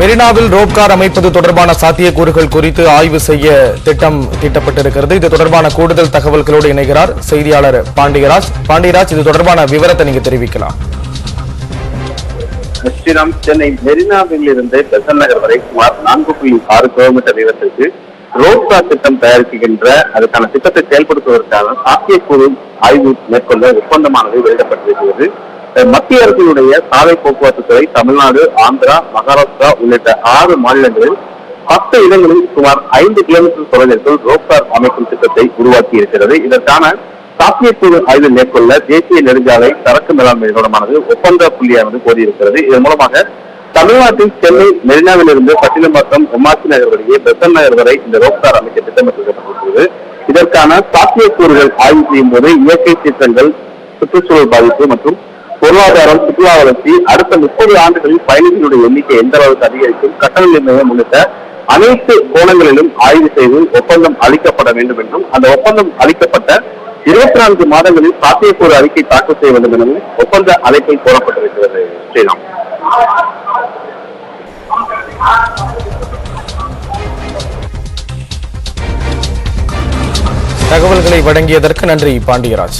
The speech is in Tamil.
மெரினாவில் ரோப்கார் அமைப்பது தொடர்பான சாத்தியக்கூறுகள் குறித்து ஆய்வு செய்ய திட்டம் தீட்டப்பட்டிருக்கிறது. இது தொடர்பான கூடுதல் தகவல்களோடு இணைகிறார் செய்தியாளர் பாண்டியராஜ். பாண்டியராஜ், இது தொடர்பான விவரத்தை நீங்க தெரிவிக்கலாம். ஸ்ரீராம், சென்னை மெரினாவில் இருந்து பெசன் நகர் வரை சுமார் 4.6 கிலோமீட்டர் நீளத்திற்கு ரோப்கார் திட்டம் தயாரிக்கின்ற அதற்கான திட்டத்தை செயல்படுத்துவதற்கான சாத்தியக்கூறு ஆய்வு மேற்கொள்ள ஒப்பந்தமானது வெளியிடப்பட்டிருக்கிறது. மத்திய அரசினுடைய சாலை போக்குவரத்து துறை தமிழ்நாடு, ஆந்திரா, மகாராஷ்டிரா உள்ளிட்ட 6 மாநிலங்களில் 10 இடங்களில் சுமார் 5 கிலோமீட்டர் தொலைவிற்குள் ரோப்கார் அமைக்கும் திட்டத்தை உருவாக்கி இருக்கிறது. இதற்கான சாத்தியக்கூறு ஆய்வு மேற்கொள்ள தேசிய நெடுஞ்சாலை சரக்கு மேலாண்மை நிறுவனமானது ஒப்பந்த புள்ளியானது கோரியிருக்கிறது. இதன் மூலமாக தமிழ்நாட்டில் சென்னை மெரினாவிலிருந்து பட்டினப்பாக்கம், எம்ஆர்சி நகர் வரையே பெசன் நகர் வரை இந்த ரோப்கார் அமைக்க திட்டமிட்டிருக்கிறது. இதற்கான சாத்தியக்கூறுகள் ஆய்வு செய்யும் போது இயற்கை சீற்றங்கள், சுற்றுச்சூழல் பாதிப்பு மற்றும் பொருளாதாரம், சுற்றுலா வளர்ச்சி, அடுத்த 30 ஆண்டுகளில் பயணிகளுடைய எண்ணிக்கை எந்த அளவுக்கு அதிகரிக்கும், கட்டண நிர்ணயம் உள்ளிட்ட அனைத்து கோணங்களிலும் ஆய்வு செய்து ஒப்பந்தம் அளிக்கப்பட வேண்டும் என்றும், அந்த ஒப்பந்தம் அளிக்கப்பட்ட 24 மாதங்களில் சாத்தியக்கூறு அறிக்கை தாக்கல் செய்ய வேண்டும் எனவும் ஒப்பந்த அழைப்பில் கோரப்பட்டிருக்கிறது. ஸ்ரீராம், தகவல்களை வழங்கியதற்கு நன்றி பாண்டியராஜ்.